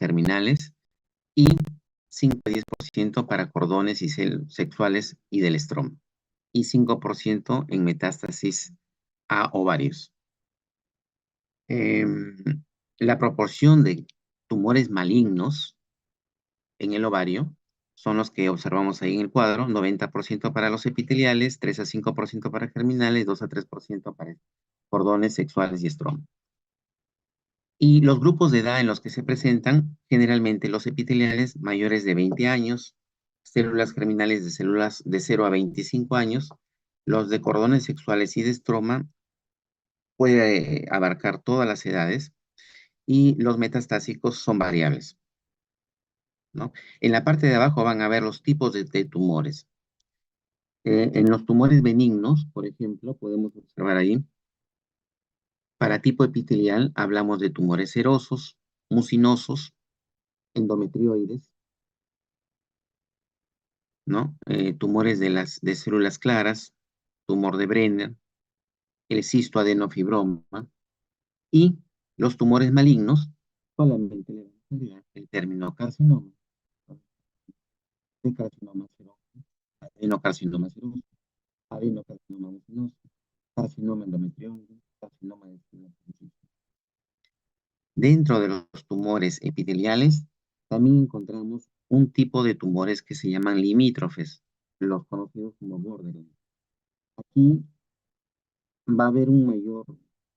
germinales y 5 a 10% para cordones y sexuales y del estroma, y 5% en metástasis a ovarios. La proporción de tumores malignos en el ovario son los que observamos ahí en el cuadro: 90% para los epiteliales, 3 a 5% para germinales, 2 a 3% para cordones sexuales y estroma. Y los grupos de edad en los que se presentan, generalmente los epiteliales mayores de 20 años, células germinales de células de 0 a 25 años, los de cordones sexuales y de estroma puede abarcar todas las edades, y los metastásicos son variables, ¿no? En la parte de abajo van a ver los tipos de tumores. En los tumores benignos, por ejemplo, podemos observar ahí, para tipo epitelial hablamos de tumores serosos, mucinosos, endometrioides, ¿no? Tumores de células claras, tumor de Brenner, el cisto adenofibroma, y los tumores malignos, solamente le vamos a agregar el término carcinoma, de carcinoma seroso, adenocarcinoma seroso, adenocarcinoma mucinoso, carcinoma endometrioide, carcinoma de células principales. Dentro de los tumores epiteliales, también encontramos un tipo de tumores que se llaman limítrofes, los conocidos como borderline. Aquí va a haber un mayor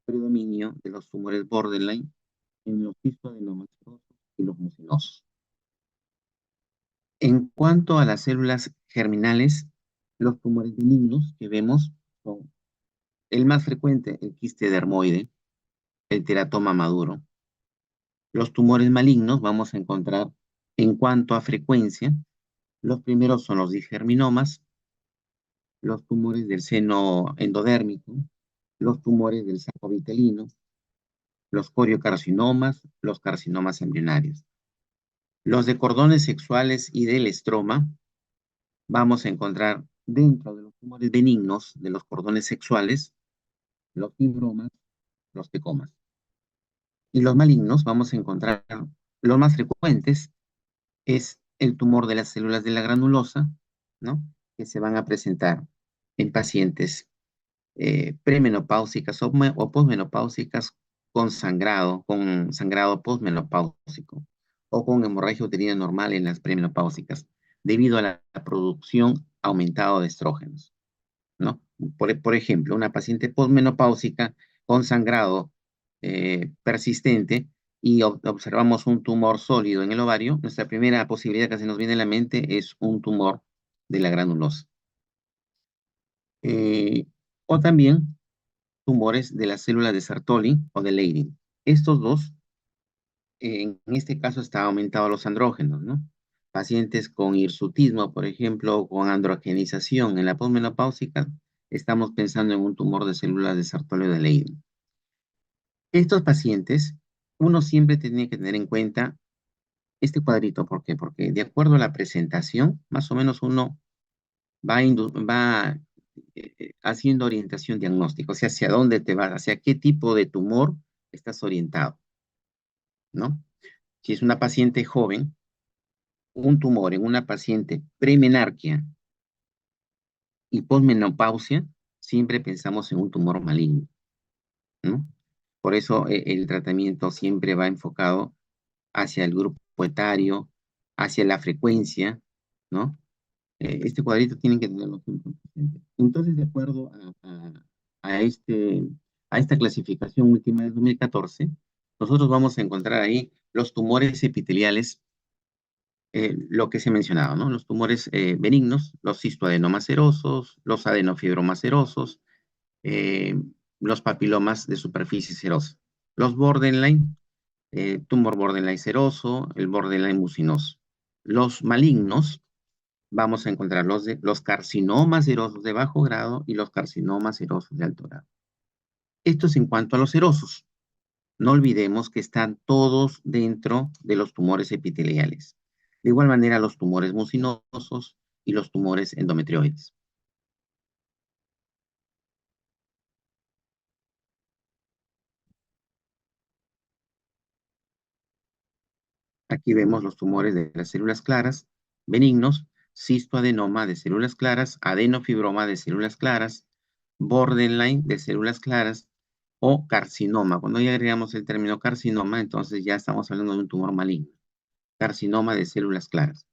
predominio de los tumores borderline en los cistoadenomas serosos y los mucinosos. En cuanto a las células germinales, los tumores benignos que vemos son el más frecuente, el quiste dermoide, el teratoma maduro. Los tumores malignos vamos a encontrar, en cuanto a frecuencia, los primeros son los disgerminomas, los tumores del seno endodérmico, los tumores del saco vitelino, los coriocarcinomas, los carcinomas embrionarios. Los de cordones sexuales y del estroma vamos a encontrar dentro de los tumores benignos de los cordones sexuales los fibromas, los tecomas. Y los malignos vamos a encontrar, los más frecuentes es el tumor de las células de la granulosa, ¿no? Que se van a presentar en pacientes premenopáusicas o posmenopáusicas con sangrado posmenopáusico, o con hemorragia uterina normal en las premenopáusicas, debido a la producción aumentada de estrógenos, ¿no? Por ejemplo, una paciente posmenopáusica con sangrado persistente y observamos un tumor sólido en el ovario, nuestra primera posibilidad que se nos viene a la mente es un tumor de la granulosa. O también tumores de las células de Sertoli o de Leydig. Estos dos, en este caso, está aumentado los andrógenos, ¿no? Pacientes con hirsutismo, por ejemplo, o con androgenización en la posmenopáusica, estamos pensando en un tumor de células de Sertoli o de Leydig. Estos pacientes, uno siempre tiene que tener en cuenta este cuadrito. ¿Por qué? Porque de acuerdo a la presentación, más o menos uno va haciendo orientación diagnóstica, o sea, hacia dónde te vas, hacia qué tipo de tumor estás orientado, ¿no? Si es una paciente joven, un tumor en una paciente premenarquia y posmenopausia, siempre pensamos en un tumor maligno, ¿no? Por eso el tratamiento siempre va enfocado hacia el grupo etario, hacia la frecuencia, ¿no? Este cuadrito tienen que tenerlo siempre presente. Entonces, de acuerdo a esta clasificación última de 2014, nosotros vamos a encontrar ahí los tumores epiteliales, lo que se ha mencionado, ¿no? Los tumores benignos, los cistoadenomas serosos, los adenofibromas serosos, eh, los papilomas de superficie serosa, los borderline, tumor borderline seroso, el borderline mucinoso. Los malignos, vamos a encontrar los carcinomas serosos de bajo grado y los carcinomas serosos de alto grado. Esto es en cuanto a los serosos. No olvidemos que están todos dentro de los tumores epiteliales. De igual manera, los tumores mucinosos y los tumores endometrioides. Aquí vemos los tumores de las células claras, benignos, cistoadenoma de células claras, adenofibroma de células claras, borderline de células claras o carcinoma. Cuando ya agregamos el término carcinoma, entonces ya estamos hablando de un tumor maligno. Carcinoma de células claras.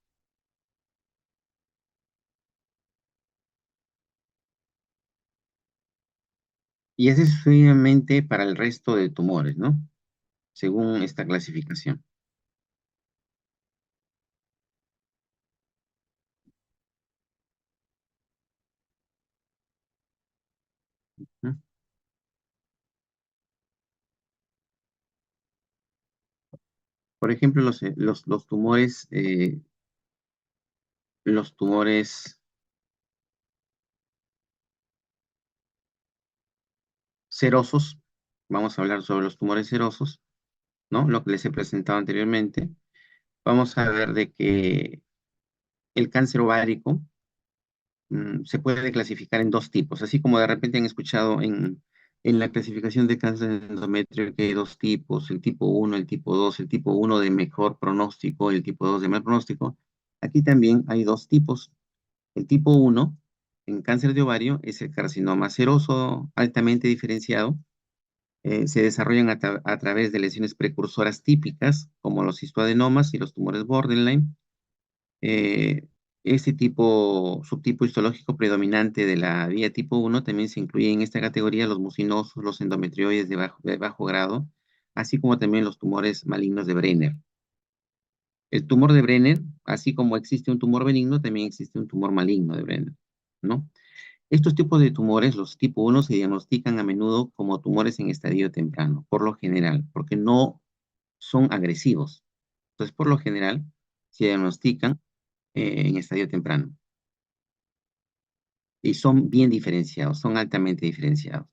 Y ese es sucesivamente para el resto de tumores, ¿no? Según esta clasificación. ¿No? Por ejemplo, los tumores serosos, vamos a hablar sobre los tumores serosos, ¿no? Lo que les he presentado anteriormente. Vamos a ver de que el cáncer ovárico se puede clasificar en dos tipos, así como de repente han escuchado en la clasificación de cáncer de endometrio que hay dos tipos, el tipo uno, el tipo 2, el tipo uno de mejor pronóstico, el tipo 2 de mal pronóstico. Aquí también hay dos tipos. El tipo uno en cáncer de ovario es el carcinoma seroso altamente diferenciado. Se desarrollan a través de lesiones precursoras típicas, como los histoadenomas y los tumores borderline. Eh, este subtipo histológico predominante de la vía tipo uno también se incluye en esta categoría los mucinosos, los endometrioides de bajo grado, así como también los tumores malignos de Brenner. El tumor de Brenner, así como existe un tumor benigno, también existe un tumor maligno de Brenner, ¿no? Estos tipos de tumores, los tipo uno, se diagnostican a menudo como tumores en estadio temprano, por lo general, porque no son agresivos. Entonces, por lo general, se diagnostican en estadio temprano y son bien diferenciados, son altamente diferenciados.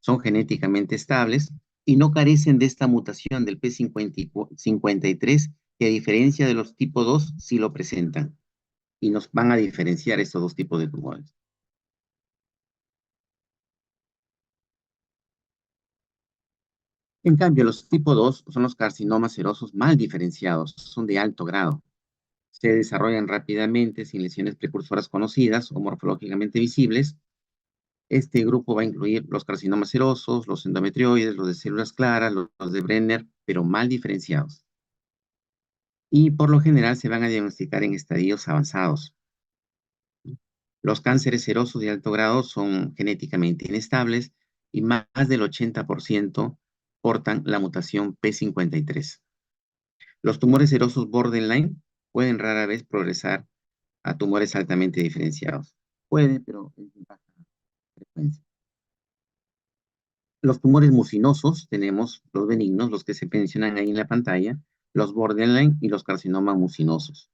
Son genéticamente estables y no carecen de esta mutación del P53, que a diferencia de los tipo 2, sí lo presentan y nos van a diferenciar estos dos tipos de tumores. En cambio, los tipo 2 son los carcinomas serosos mal diferenciados, son de alto grado. Se desarrollan rápidamente sin lesiones precursoras conocidas o morfológicamente visibles. Este grupo va a incluir los carcinomas serosos, los endometrioides, los de células claras, los de Brenner, pero mal diferenciados. Y por lo general se van a diagnosticar en estadios avanzados. Los cánceres serosos de alto grado son genéticamente inestables y más del 80% portan la mutación P53. Los tumores serosos borderline pueden rara vez progresar a tumores altamente diferenciados. Puede, pero es de baja frecuencia. Los tumores mucinosos, tenemos los benignos, los que se mencionan ahí en la pantalla, los borderline y los carcinomas mucinosos.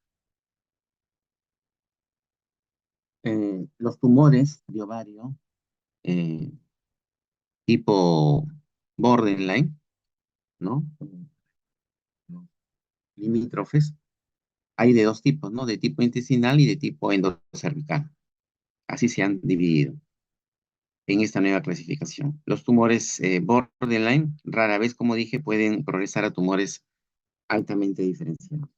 Los tumores de ovario eh, tipo borderline, ¿no? Limítrofes, hay de dos tipos, ¿no? De tipo intestinal y de tipo endocervical. Así se han dividido en esta nueva clasificación. Los tumores borderline, rara vez, como dije, pueden progresar a tumores altamente diferenciados.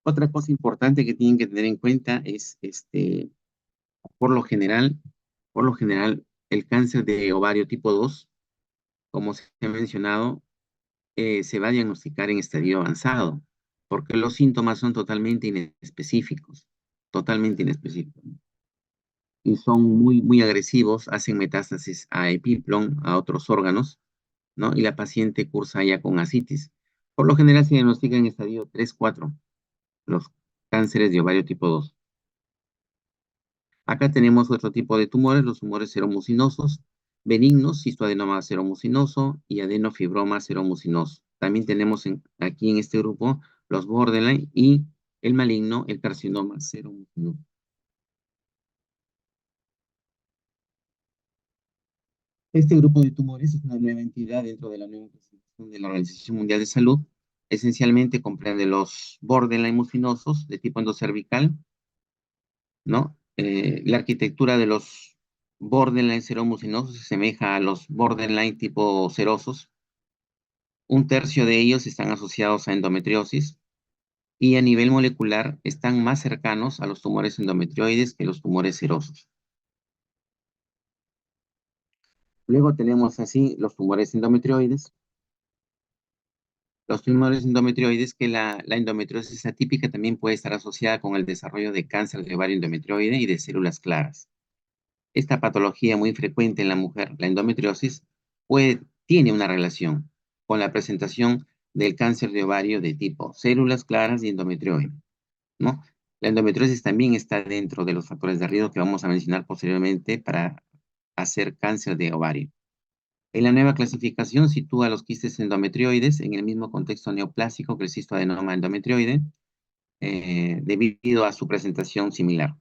Otra cosa importante que tienen que tener en cuenta es, por lo general, por lo general, el cáncer de ovario tipo 2, como se ha mencionado, se va a diagnosticar en estadio avanzado, porque los síntomas son totalmente inespecíficos, y son muy, muy agresivos, hacen metástasis a epiplón, a otros órganos, ¿no? Y la paciente cursa ya con ascitis. Por lo general se diagnostican en estadio 3, 4, los cánceres de ovario tipo 2. Acá tenemos otro tipo de tumores, los tumores seromucinosos, benignos, cistoadenoma seromucinoso y adenofibroma seromucinoso. También tenemos aquí en este grupo los borderline y el maligno, el carcinoma seromucinoso. Este grupo de tumores es una nueva entidad dentro de la nueva clasificación de la Organización Mundial de Salud. Esencialmente comprende los borderline mucinosos de tipo endocervical, ¿no? La arquitectura de los borderline seromucinosos se asemeja a los borderline tipo serosos, Un tercio de ellos están asociados a endometriosis y a nivel molecular están más cercanos a los tumores endometrioides que los tumores serosos. Luego tenemos así los tumores endometrioides. Los tumores endometrioides, que la endometriosis atípica también puede estar asociada con el desarrollo de cáncer de ovario endometrioide y de células claras. Esta patología muy frecuente en la mujer, la endometriosis, tiene una relación con la presentación del cáncer de ovario de tipo células claras y endometrioide, ¿no? La endometriosis también está dentro de los factores de riesgo que vamos a mencionar posteriormente para hacer cáncer de ovario. En la nueva clasificación sitúa los quistes endometrioides en el mismo contexto neoplásico que el cistoadenoma endometrioide, debido a su presentación similar.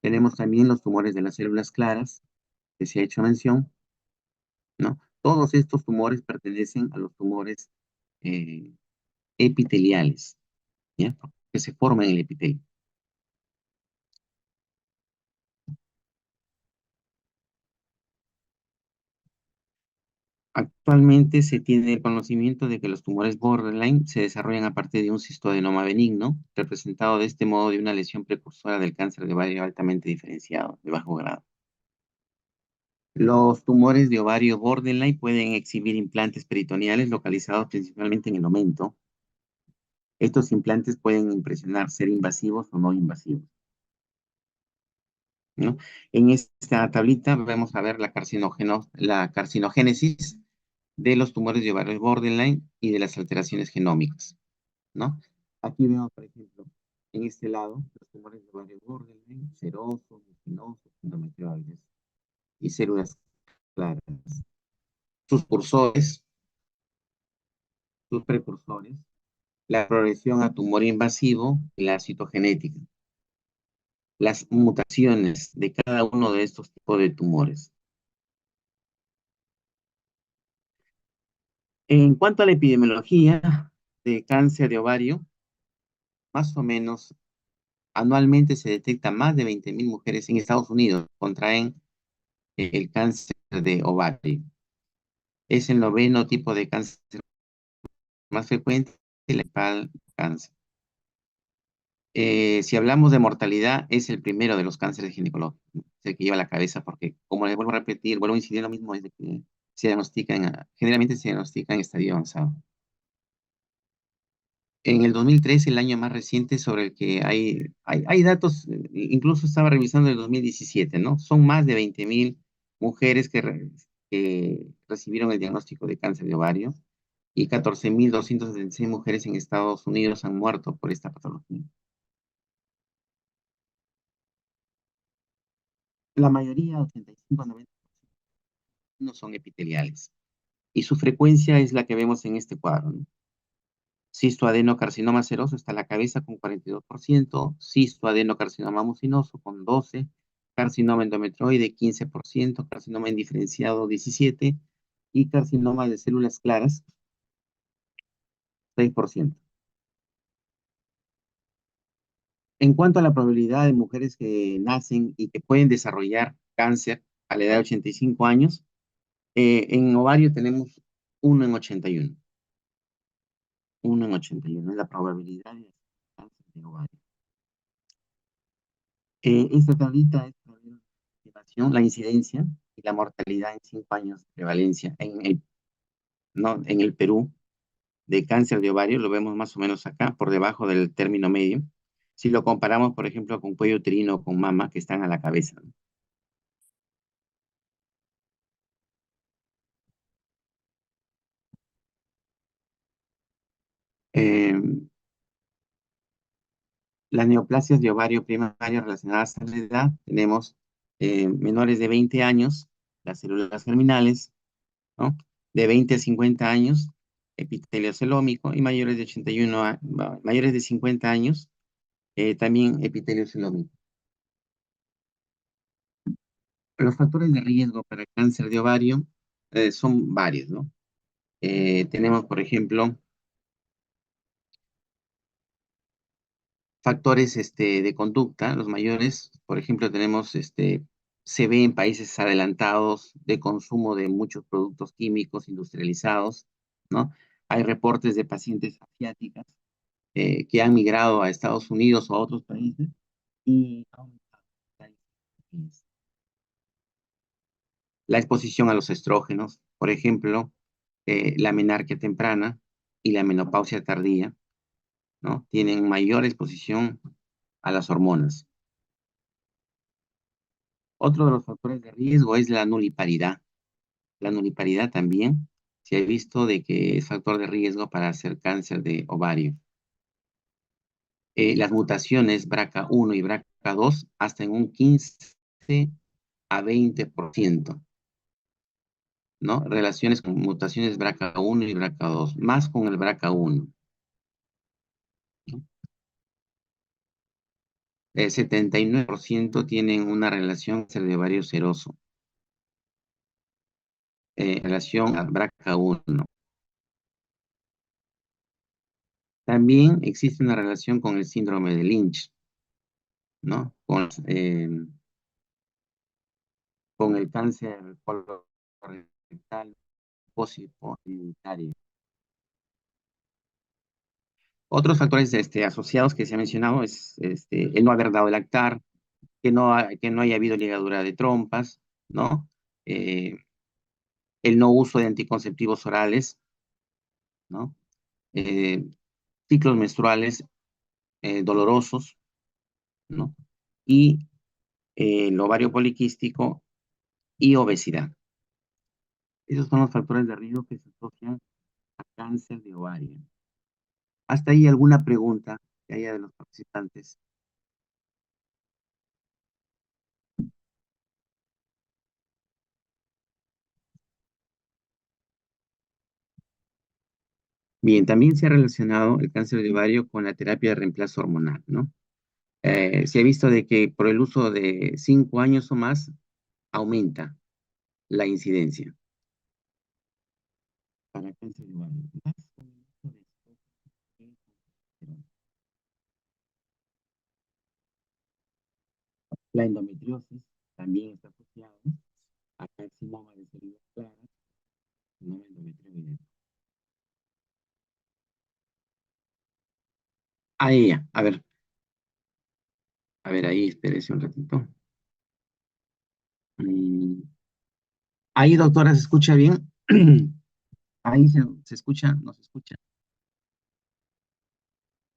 Tenemos también los tumores de las células claras, que se ha hecho mención, ¿no? Todos estos tumores pertenecen a los tumores eh, epiteliales, ¿ya? Que se forman en el epitelio. Actualmente se tiene el conocimiento de que los tumores borderline se desarrollan a partir de un cistoadenoma benigno, representado de este modo de una lesión precursora del cáncer de ovario altamente diferenciado, de bajo grado. Los tumores de ovario borderline pueden exhibir implantes peritoneales localizados principalmente en el omento. Estos implantes pueden impresionar ser invasivos o no invasivos, ¿no? En esta tablita vamos a ver la carcinogénesis de los tumores de ovario borderline y de las alteraciones genómicas, ¿no? Aquí vemos, por ejemplo, en este lado, los tumores de ovario borderline, serosos, espinosos, endometrioides y células claras. Sus cursores, sus precursores, la progresión a tumor invasivo y la citogenética, las mutaciones de cada uno de estos tipos de tumores. En cuanto a la epidemiología de cáncer de ovario, más o menos anualmente se detecta más de 20.000 mujeres en Estados Unidos contraen el cáncer de ovario. Es el noveno tipo de cáncer más frecuente, el cáncer. Si hablamos de mortalidad, es el primero de los cánceres ginecológicos, ¿no? Es el que lleva la cabeza, porque, como les vuelvo a repetir, vuelvo a incidir en lo mismo, es de que se diagnostican, generalmente se diagnostica en estadio avanzado. En el 2013, el año más reciente sobre el que hay datos, incluso estaba revisando el 2017, ¿no? Son más de 20.000 mujeres que recibieron el diagnóstico de cáncer de ovario y 14.276 mujeres en Estados Unidos han muerto por esta patología. La mayoría, 85 a 90%, no son epiteliales. Y su frecuencia es la que vemos en este cuadro, ¿no? Cistoadenocarcinoma seroso está a la cabeza con 42%, cistoadenocarcinoma mucinoso con 12%, carcinoma endometrioide 15%, carcinoma indiferenciado 17% y carcinoma de células claras 6%. En cuanto a la probabilidad de mujeres que nacen y que pueden desarrollar cáncer a la edad de 85 años, en ovario tenemos 1 en 81. 1 en 81 es la probabilidad de cáncer de ovario. Esta tablita es para ver la estimación, la incidencia y la mortalidad en 5 años de prevalencia ¿no? En el Perú de cáncer de ovario, lo vemos más o menos acá, por debajo del término medio. Si lo comparamos, por ejemplo, con cuello uterino o con mama, que están a la cabeza, ¿no? Eh, las neoplasias de ovario primario relacionadas a la edad, tenemos menores de 20 años, las células germinales, ¿no? De 20 a 50 años, epitelio celómico, y mayores de 81 mayores de 50 años, también epitelio celómico. Los factores de riesgo para cáncer de ovario son varios, ¿no? Tenemos, por ejemplo, Factores de conducta, los mayores, por ejemplo, tenemos, se ve en países adelantados de consumo de muchos productos químicos industrializados, ¿no? Hay reportes de pacientes asiáticas que han migrado a Estados Unidos o a otros países y ha aumentado la exposición a los estrógenos, por ejemplo, la menarquia temprana y la menopausia tardía, ¿no? Tienen mayor exposición a las hormonas. Otro de los factores de riesgo es la nuliparidad. La nuliparidad también se ha visto de que es factor de riesgo para hacer cáncer de ovario. Las mutaciones BRCA1 y BRCA2 hasta en un 15 a 20%, ¿no? Relaciones con mutaciones BRCA1 y BRCA2, más con el BRCA1, ¿no? El 79% tienen una relación cáncer de ovario seroso, relación a BRCA1. También existe una relación con el síndrome de Lynch, ¿no? Con el cáncer colorectal posititario. Otros factores asociados que se ha mencionado es el no haber dado el lactar, que no haya habido ligadura de trompas, ¿no? Eh, el no uso de anticonceptivos orales, ¿no? Eh, ciclos menstruales dolorosos, ¿no? Y el ovario poliquístico y obesidad. Esos son los factores de riesgo que se asocian a cáncer de ovario. ¿Hasta ahí alguna pregunta que haya de los participantes? Bien, también se ha relacionado el cáncer de ovario con la terapia de reemplazo hormonal, ¿no? Se ha visto de que por el uso de 5 años o más aumenta la incidencia para cáncer de ovario. Más con el uso de testosterona. La endometriosis también está asociada a carcinoma de células claras, carcinoma endometrioide. A ella, a ver ahí, espérese un ratito. Mm, ahí, doctora, ¿se escucha bien? Ahí se escucha, no se escucha.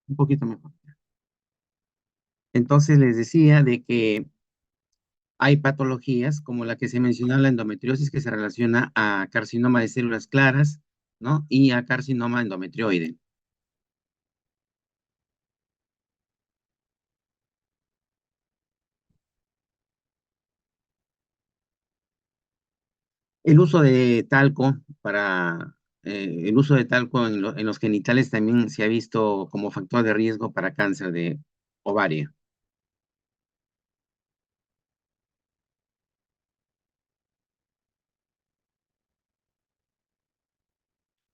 Un poquito mejor. Entonces les decía de que hay patologías como la que se mencionó, la endometriosis, que se relaciona a carcinoma de células claras, ¿no? Y a carcinoma endometrioide. El uso de talco el uso de talco en los genitales también se ha visto como factor de riesgo para cáncer de ovario.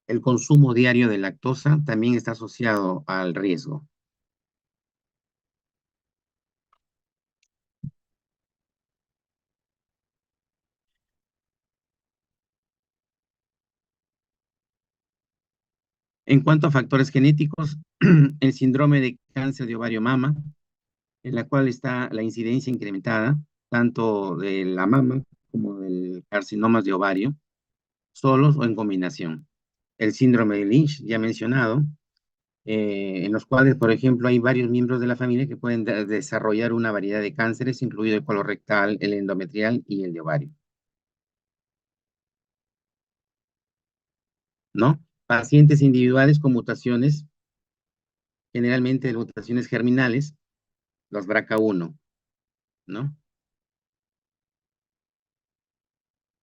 El consumo diario de lactosa también está asociado al riesgo. En cuanto a factores genéticos, el síndrome de cáncer de ovario mama, en la cual está la incidencia incrementada, tanto de la mama como del carcinoma de ovario, solos o en combinación. El síndrome de Lynch, ya mencionado, en los cuales, por ejemplo, hay varios miembros de la familia que pueden desarrollar una variedad de cánceres, incluido el colorectal, el endometrial y el de ovario, ¿no? Pacientes individuales con mutaciones, generalmente mutaciones germinales, los BRCA1, ¿no?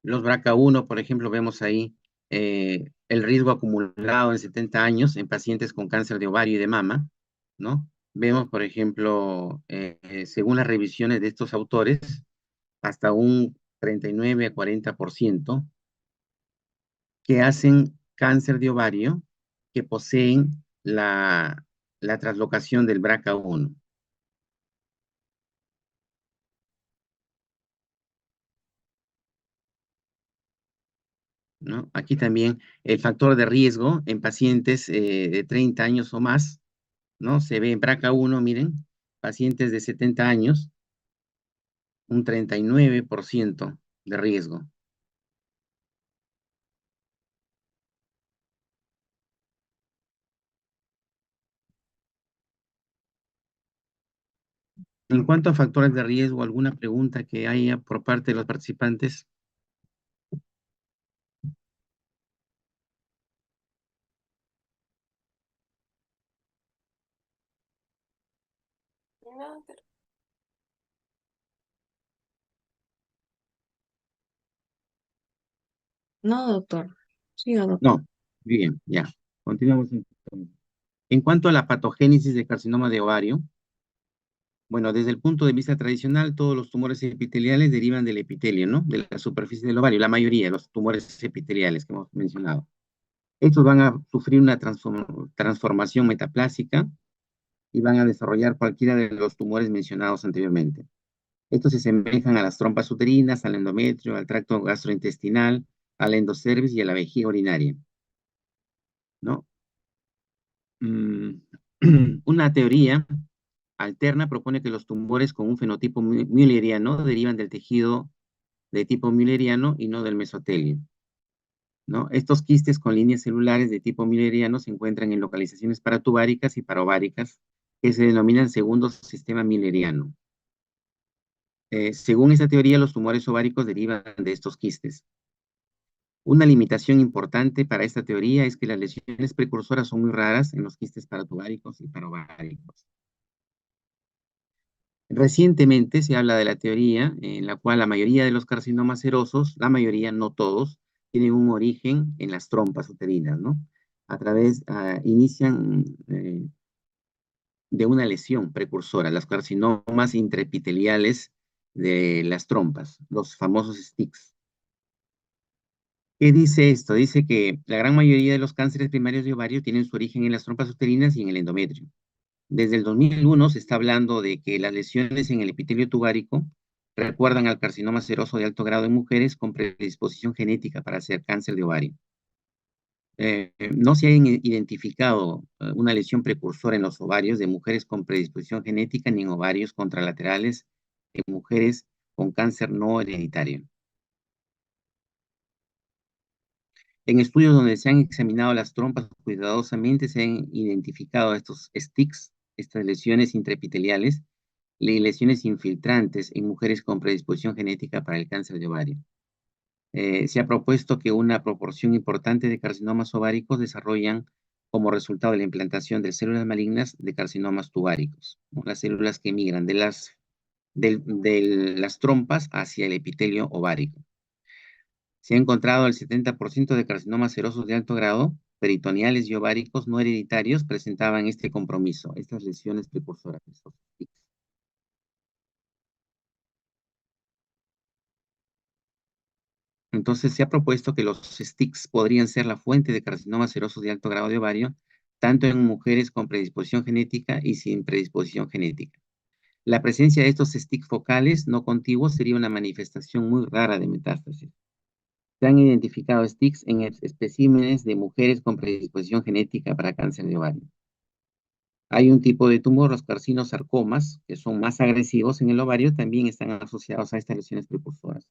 Los BRCA1, por ejemplo, vemos ahí el riesgo acumulado en 70 años en pacientes con cáncer de ovario y de mama, ¿no? Vemos, por ejemplo, según las revisiones de estos autores, hasta un 39 a 40% que hacen cáncer de ovario, que poseen la translocación del BRCA1, ¿no? Aquí también el factor de riesgo en pacientes de 30 años o más, ¿no? Se ve en BRCA1, miren, pacientes de 70 años, un 39% de riesgo. En cuanto a factores de riesgo, ¿alguna pregunta que haya por parte de los participantes? No, doctor. Siga, doctor. No. Bien, ya. Continuamos entonces. En cuanto a la patogénesis de carcinoma de ovario, bueno, desde el punto de vista tradicional, todos los tumores epiteliales derivan del epitelio, ¿no? De la superficie del ovario, la mayoría de los tumores epiteliales que hemos mencionado. Estos van a sufrir una transformación metaplásica y van a desarrollar cualquiera de los tumores mencionados anteriormente. Estos se asemejan a las trompas uterinas, al endometrio, al tracto gastrointestinal, al endocervix y a la vejiga urinaria, ¿no? Mm, Una teoría alterna propone que los tumores con un fenotipo mülleriano derivan del tejido de tipo mülleriano y no del mesotelio, ¿no? Estos quistes con líneas celulares de tipo mülleriano se encuentran en localizaciones paratubáricas y paraováricas que se denominan segundo sistema mülleriano. Según esta teoría, los tumores ováricos derivan de estos quistes. Una limitación importante para esta teoría es que las lesiones precursoras son muy raras en los quistes paratubáricos y paraováricos. Recientemente se habla de la teoría en la cual la mayoría de los carcinomas serosos, la mayoría, no todos, tienen un origen en las trompas uterinas, ¿no? Inician de una lesión precursora, las carcinomas intraepiteliales de las trompas, los famosos STICs. ¿Qué dice esto? Dice que la gran mayoría de los cánceres primarios de ovario tienen su origen en las trompas uterinas y en el endometrio. Desde el 2001 se está hablando de que las lesiones en el epitelio tubárico recuerdan al carcinoma seroso de alto grado en mujeres con predisposición genética para hacer cáncer de ovario. No se ha identificado una lesión precursora en los ovarios de mujeres con predisposición genética ni en ovarios contralaterales en mujeres con cáncer no hereditario. En estudios donde se han examinado las trompas cuidadosamente, se han identificado estos STICs, estas lesiones intraepiteliales, y lesiones infiltrantes en mujeres con predisposición genética para el cáncer de ovario. Se ha propuesto que una proporción importante de carcinomas ováricos desarrollan como resultado de la implantación de células malignas de carcinomas tubáricos, ¿no? Las células que migran de las trompas hacia el epitelio ovárico. Se ha encontrado el 70% de carcinomas serosos de alto grado, peritoneales y ováricos no hereditarios presentaban este compromiso, estas lesiones precursoras. Entonces se ha propuesto que los STICs podrían ser la fuente de carcinomas serosos de alto grado de ovario, tanto en mujeres con predisposición genética y sin predisposición genética. La presencia de estos STIC focales no contiguos sería una manifestación muy rara de metástasis. Se han identificado STICs en especímenes de mujeres con predisposición genética para cáncer de ovario. Hay un tipo de tumor, los carcinosarcomas, que son más agresivos en el ovario, también están asociados a estas lesiones precursoras.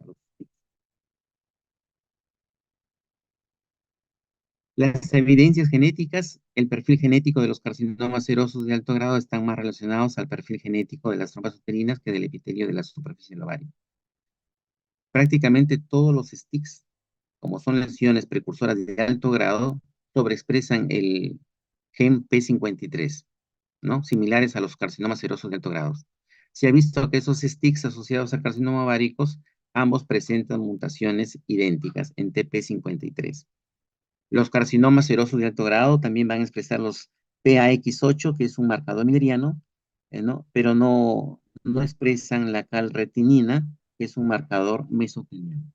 Las evidencias genéticas, el perfil genético de los carcinomas serosos de alto grado están más relacionados al perfil genético de las trompas uterinas que del epitelio de la superficie del ovario. Prácticamente todos los STICs, como son lesiones precursoras de alto grado, sobreexpresan el gen P53, ¿no? Similares a los carcinomas serosos de alto grado. Se ha visto que esos STICs asociados a carcinoma ováricos, ambos presentan mutaciones idénticas en TP53. Los carcinomas serosos de alto grado también van a expresar los PAX8, que es un marcador midriano, ¿no? Pero no expresan la calretinina, que es un marcador mesoteliano.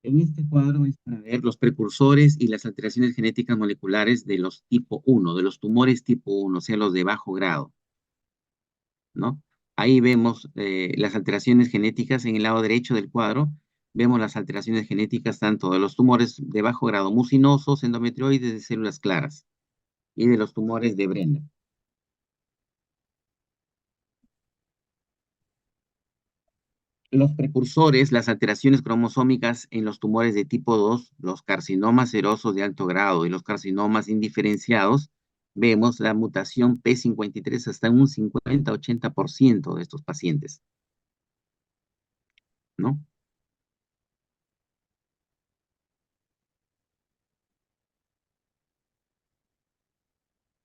En este cuadro es para ver los precursores y las alteraciones genéticas moleculares de los tipo 1, de los tumores tipo 1, o sea, los de bajo grado, ¿no? Ahí vemos las alteraciones genéticas en el lado derecho del cuadro. Vemos las alteraciones genéticas tanto de los tumores de bajo grado mucinosos, endometrioides de células claras y de los tumores de Brenner. Los precursores, las alteraciones cromosómicas en los tumores de tipo 2, los carcinomas serosos de alto grado y los carcinomas indiferenciados, vemos la mutación P53 hasta en un 50-80% de estos pacientes, ¿no?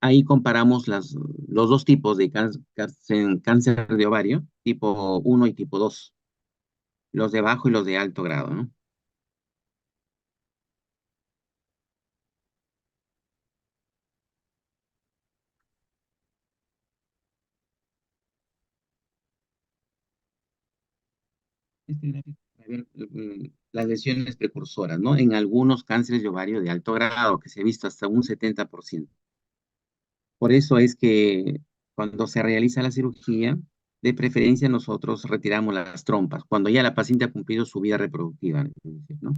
Ahí comparamos los dos tipos de cáncer de ovario, tipo 1 y tipo 2, los de bajo y los de alto grado, ¿no? Este gráfico para ver las lesiones precursoras, ¿no? En algunos cánceres de ovario de alto grado, que se ha visto hasta un 70%. Por eso es que cuando se realiza la cirugía, de preferencia nosotros retiramos las trompas, cuando ya la paciente ha cumplido su vida reproductiva, ¿no?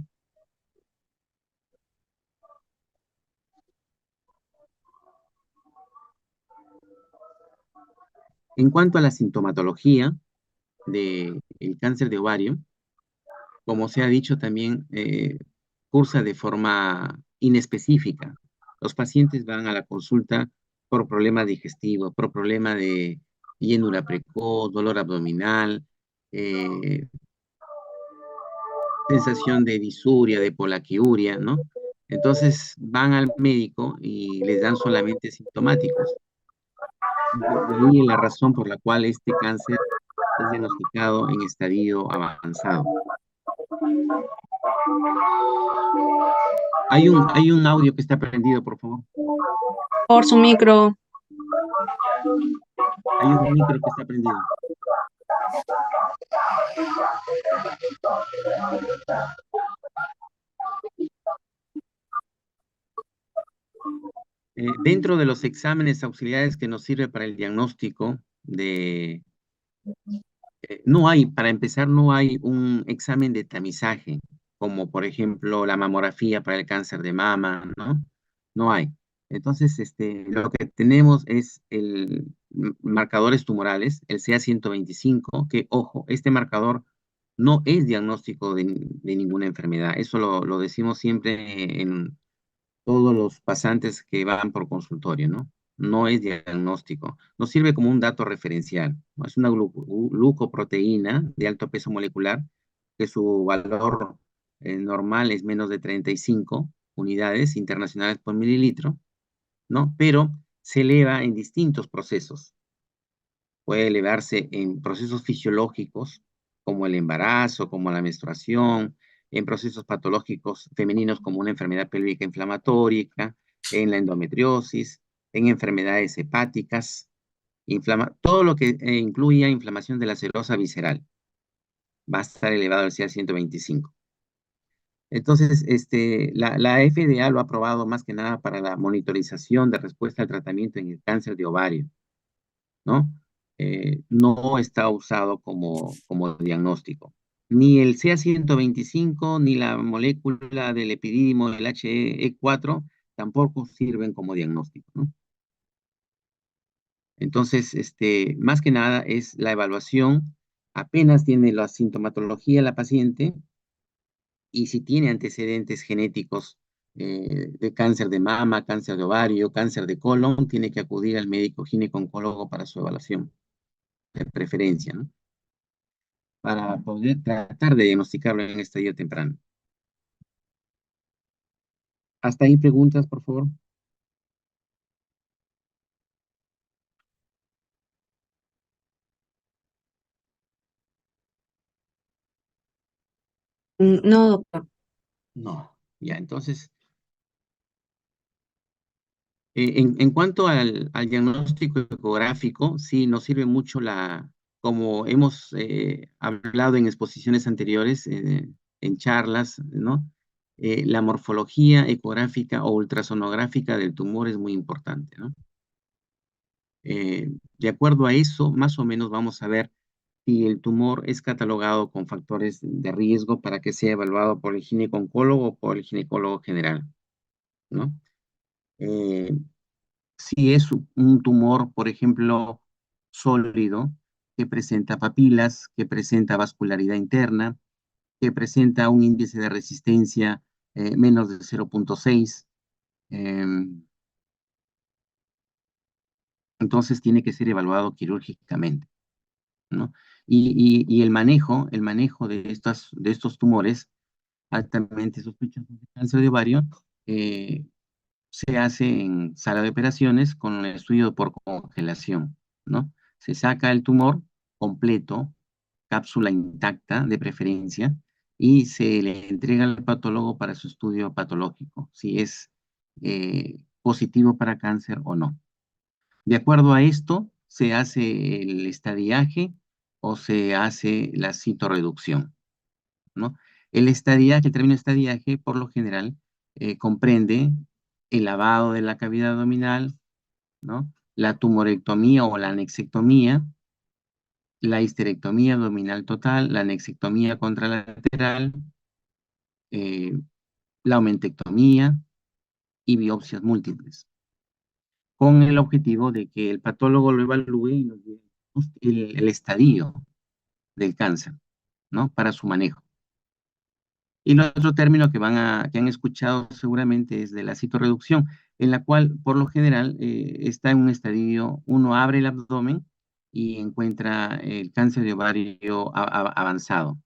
En cuanto a la sintomatología del cáncer de ovario, como se ha dicho también, cursa de forma inespecífica. Los pacientes van a la consulta por problemas digestivos, por problema de llenura precoz, dolor abdominal, eh, sensación de disuria, de polaquiuria, ¿no? Entonces van al médico y les dan solamente sintomáticos. De ahí la razón por la cual este cáncer es diagnosticado en estadio avanzado. Hay un audio que está prendido, por favor. Por su micro. Hay un micro que está prendido. Dentro de los exámenes auxiliares que nos sirve para el diagnóstico no hay, para empezar, no hay un examen de tamizaje, como por ejemplo la mamografía para el cáncer de mama, ¿no? No hay. Entonces, lo que tenemos es el marcadores tumorales, el CA-125, que, ojo, este marcador no es diagnóstico de ninguna enfermedad. Eso lo decimos siempre en todos los pasantes que van por consultorio, ¿no? No es diagnóstico. Nos sirve como un dato referencial, ¿no? Es una glucoproteína de alto peso molecular, que su valor normal es menos de 35 unidades internacionales por mililitro, ¿no? Pero se eleva en distintos procesos. Puede elevarse en procesos fisiológicos, como el embarazo, como la menstruación, en procesos patológicos femeninos como una enfermedad pélvica inflamatoria, en la endometriosis, en enfermedades hepáticas, todo lo que incluya inflamación de la serosa visceral va a estar elevado al CA 125. Entonces, la FDA lo ha aprobado más que nada para la monitorización de respuesta al tratamiento en el cáncer de ovario, ¿no? No está usado como diagnóstico. Ni el CA-125, ni la molécula del epidídimo, el HE4, tampoco sirven como diagnóstico, ¿no? Entonces, más que nada es la evaluación, apenas tiene la sintomatología la paciente, y si tiene antecedentes genéticos de cáncer de mama, cáncer de ovario, cáncer de colon, tiene que acudir al médico ginecólogo para su evaluación de preferencia, ¿no? Para poder tratar de diagnosticarlo en estadio temprano. ¿Hasta ahí preguntas, por favor? No, doctor. No. Ya, entonces, en cuanto al diagnóstico ecográfico, sí, nos sirve mucho como hemos hablado en exposiciones anteriores, en charlas, ¿no? La morfología ecográfica o ultrasonográfica del tumor es muy importante, ¿no? De acuerdo a eso, más o menos vamos a ver si el tumor es catalogado con factores de riesgo para que sea evaluado por el ginecólogo o por el ginecólogo general, ¿no? Eh, si es un tumor, por ejemplo, sólido, que presenta papilas, que presenta vascularidad interna, que presenta un índice de resistencia menos de 0,6, entonces tiene que ser evaluado quirúrgicamente, ¿no? Y el manejo de estos tumores altamente sospechosos de cáncer de ovario eh, se hace en sala de operaciones con un estudio por congelación, ¿no? Se saca el tumor completo, cápsula intacta de preferencia, y se le entrega al patólogo para su estudio patológico, si es positivo para cáncer o no. De acuerdo a esto, se hace el estadiaje o se hace la citorreducción, ¿no? El estadiaje, el término estadiaje, por lo general, comprende el lavado de la cavidad abdominal, ¿no? La tumorectomía o la anexectomía, la histerectomía abdominal total, la anexectomía contralateral, eh, la aumentectomía y biopsias múltiples, con el objetivo de que el patólogo lo evalúe y nos dé el estadio del cáncer, ¿no? Para su manejo. Y el otro término que han escuchado seguramente es de la citorreducción, en la cual por lo general está en un estadio, uno abre el abdomen y encuentra el cáncer de ovario avanzado,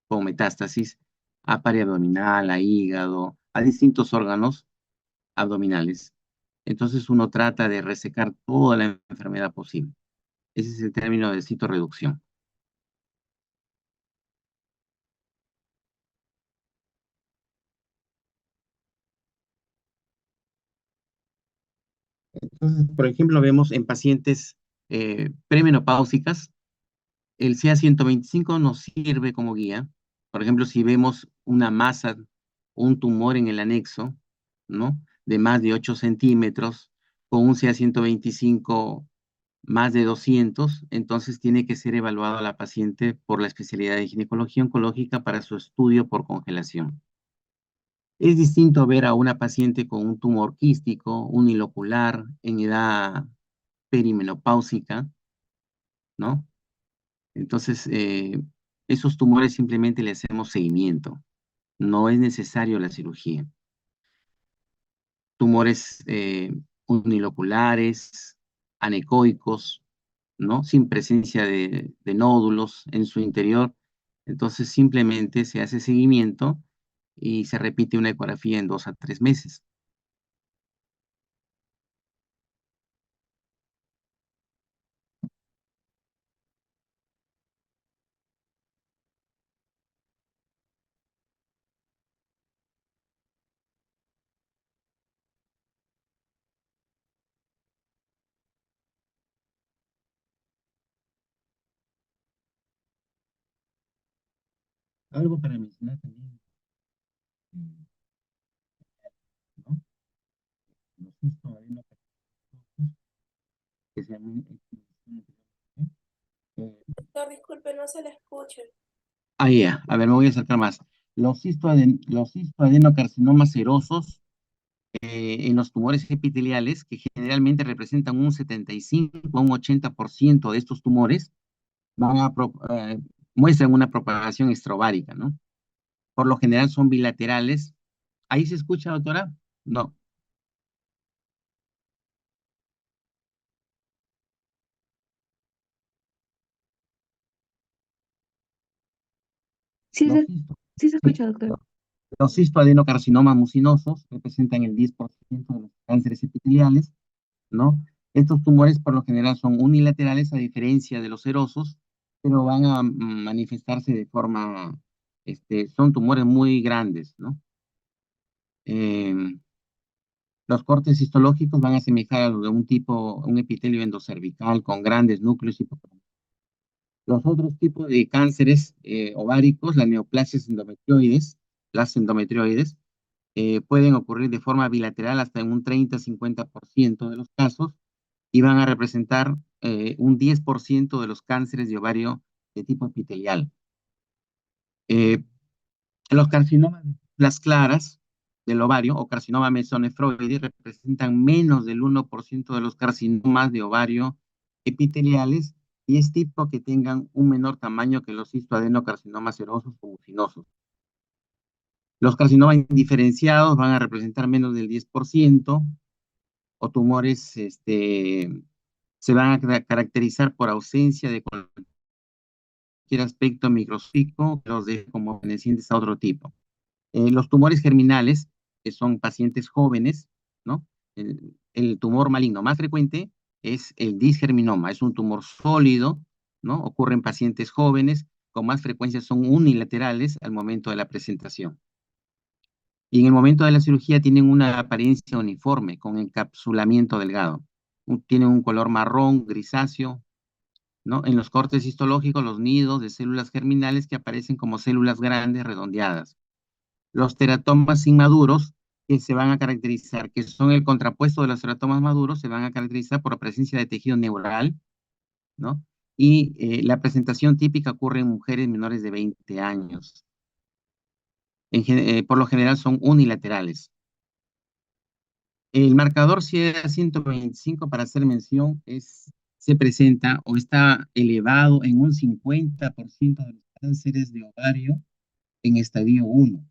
con metástasis a pared abdominal, a hígado, a distintos órganos abdominales. Entonces uno trata de resecar toda la enfermedad posible. Ese es el término de citorreducción. Entonces, por ejemplo, vemos en pacientes premenopáusicas, el CA 125 nos sirve como guía. Por ejemplo, si vemos una masa, un tumor en el anexo, ¿no? De más de 8 centímetros, con un CA 125 más de 200, entonces tiene que ser evaluado a la paciente por la especialidad de ginecología oncológica para su estudio por congelación. Es distinto ver a una paciente con un tumor quístico, unilocular, en edad perimenopáusica, ¿no? Entonces, esos tumores simplemente le hacemos seguimiento. No es necesario la cirugía. Tumores uniloculares, anecoicos, ¿no? Sin presencia de nódulos en su interior. Entonces, simplemente se hace seguimiento y se repite una ecografía en 2 a 3 meses. Algo para mencionar también, ¿no? Los histoadenocarcinomas que se llaman Doctor, disculpe, no se le escucha. ya. A ver, me voy a acercar más. Los histoadenocarcinomas serosos en los tumores epiteliales, que generalmente representan un 75 a un 80% de estos tumores, van a muestran una propagación extraovárica, ¿no? Por lo general son bilaterales. ¿Ahí se escucha, doctora? No. Sí, Los, histo- sí se sí, escucha, doctor. los cistoadenocarcinomas mucinosos representan el 10% de los cánceres epiteliales, ¿no? Estos tumores por lo general son unilaterales a diferencia de los serosos, pero van a manifestarse de forma, son tumores muy grandes, ¿no? Em, los cortes histológicos van a asemejar a los de un epitelio endocervical con grandes núcleos Los otros tipos de cánceres ováricos, la neoplasias endometrioides, las endometrioides, pueden ocurrir de forma bilateral hasta en un 30-50% de los casos y van a representar un 10% de los cánceres de ovario de tipo epitelial. Eh, los carcinomas de las claras del ovario o carcinoma mesonefroide representan menos del 1% de los carcinomas de ovario epiteliales y es tipo que tengan un menor tamaño que los histoadenocarcinomas serosos o mucinosos. Los carcinomas indiferenciados van a representar menos del 10% o tumores se van a caracterizar por ausencia de cualquier aspecto microscópico, los de como pertenecientes a otro tipo. Los tumores germinales, que son pacientes jóvenes, ¿no? El tumor maligno más frecuente es el disgerminoma, es un tumor sólido, ¿no? Ocurre en pacientes jóvenes, con más frecuencia son unilaterales al momento de la presentación. Y en el momento de la cirugía tienen una apariencia uniforme, con encapsulamiento delgado. Tienen un color marrón, grisáceo, ¿no? En los cortes histológicos, los nidos de células germinales que aparecen como células grandes redondeadas. Los teratomas inmaduros, que se van a caracterizar, que son el contrapuesto de los teratomas maduros, se van a caracterizar por la presencia de tejido neural, ¿no? Y la presentación típica ocurre en mujeres menores de 20 años. Por lo general son unilaterales. El marcador CIEDA 125, para hacer mención, se presenta o está elevado en un 50% de los cánceres de ovario en estadio 1,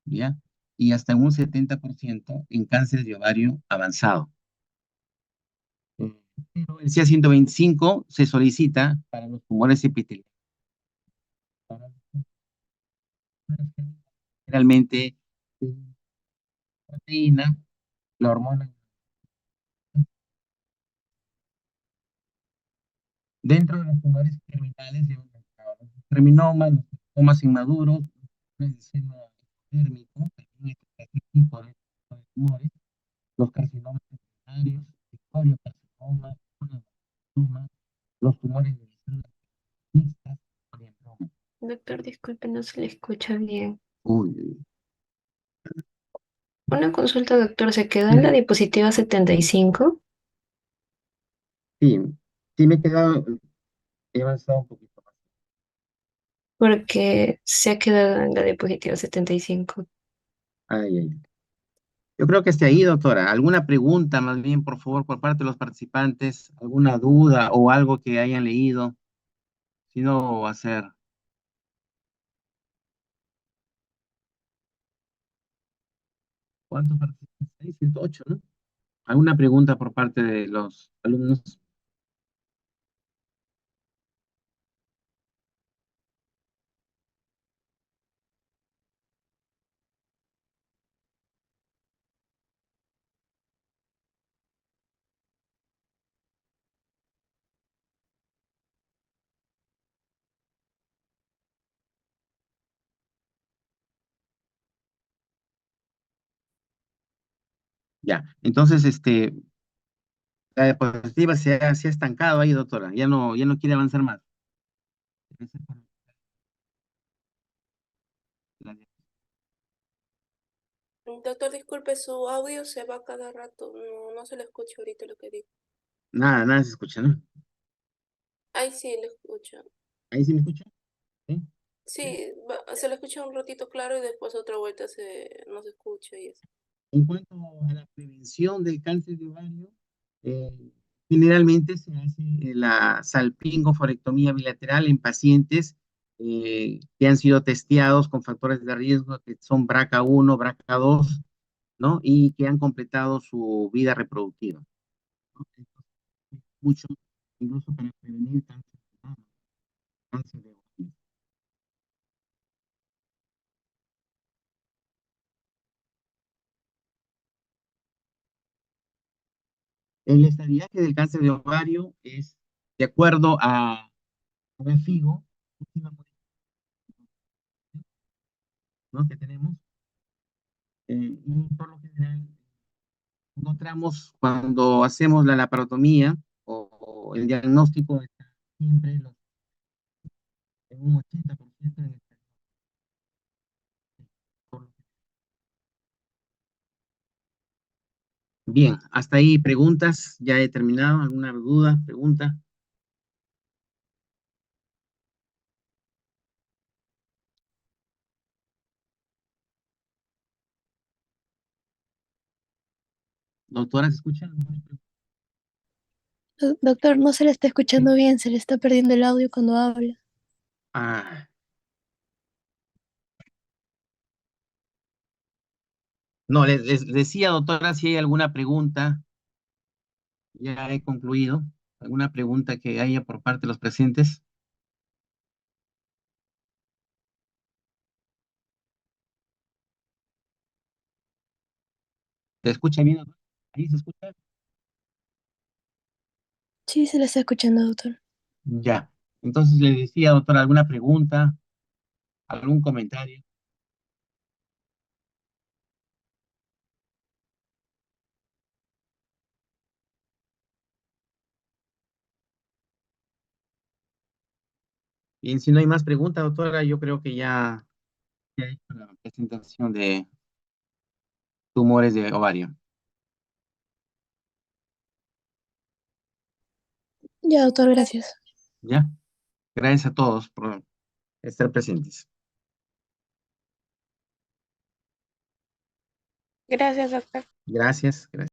¿ya? Y hasta en un 70% en cáncer de ovario avanzado. Pero el CA 125 se solicita para los tumores epiteliales. Generalmente, proteína, la hormona. Dentro de los tumores germinales, llevan los germinomas, los teratomas inmaduros, los de seno epidérmico, también este tipo de tumores, los carcinomas secundarios, el coriocarcinoma, cholangiocarcinoma, los tumores de células mixtas, coriandroma. Doctor, disculpe, no se le escucha bien. Uy, Una consulta, doctor, ¿se quedó en la diapositiva 75? sí, sí me he quedado, he avanzado un poquito más. Porque se ha quedado en la diapositiva 75. Ay, ay. Yo creo que esté ahí, doctora. ¿Alguna pregunta, más bien, por favor, por parte de los participantes? ¿Alguna duda o algo que hayan leído? Si no, va a ser. ¿Cuántos participantes hay? 108, ¿no? ¿Alguna pregunta por parte de los alumnos? Ya. Entonces, la diapositiva se ha estancado ahí, doctora. Ya no quiere avanzar más. Doctor, disculpe, su audio se va cada rato. No, no se le escucha ahorita lo que digo. Nada se escucha, ¿no? Ay, sí, le escucho. ¿Ahí sí me escucha? ¿Sí? Sí, se le escucha un ratito claro y después otra vuelta no se escucha y eso. En cuanto a la prevención del cáncer de ovario, eh, generalmente se hace la salpingoforectomía bilateral en pacientes que han sido testeados con factores de riesgo que son BRCA1, BRCA2, ¿no? Y que han completado su vida reproductiva, ¿no? Mucho, incluso para prevenir cáncer de mama, cáncer de ovario. El estadiaje del cáncer de ovario es de acuerdo a FIGO, última ¿no? que tenemos, y por lo general encontramos cuando hacemos la laparotomía o el diagnóstico siempre en un 80% en exterior. Bien, hasta ahí preguntas, ya he terminado. ¿Alguna duda, pregunta? Doctora, ¿se escucha? Doctor, no se le está Sí. escuchando bien, se le está perdiendo el audio cuando habla. Ah, no, les decía, doctora, si hay alguna pregunta, ya he concluido. ¿Alguna pregunta que haya por parte de los presentes? ¿Se escucha bien, doctora? ¿Ahí se escucha? Sí, se le está escuchando, doctor. Ya. Entonces le decía, doctora, ¿alguna pregunta? ¿Algún comentario? Bien, si no hay más preguntas, doctora, yo creo que ya he hecho la presentación de tumores de ovario. Ya, doctor, gracias. ¿Ya? Gracias a todos por estar presentes. Gracias, doctor. Gracias. Gracias.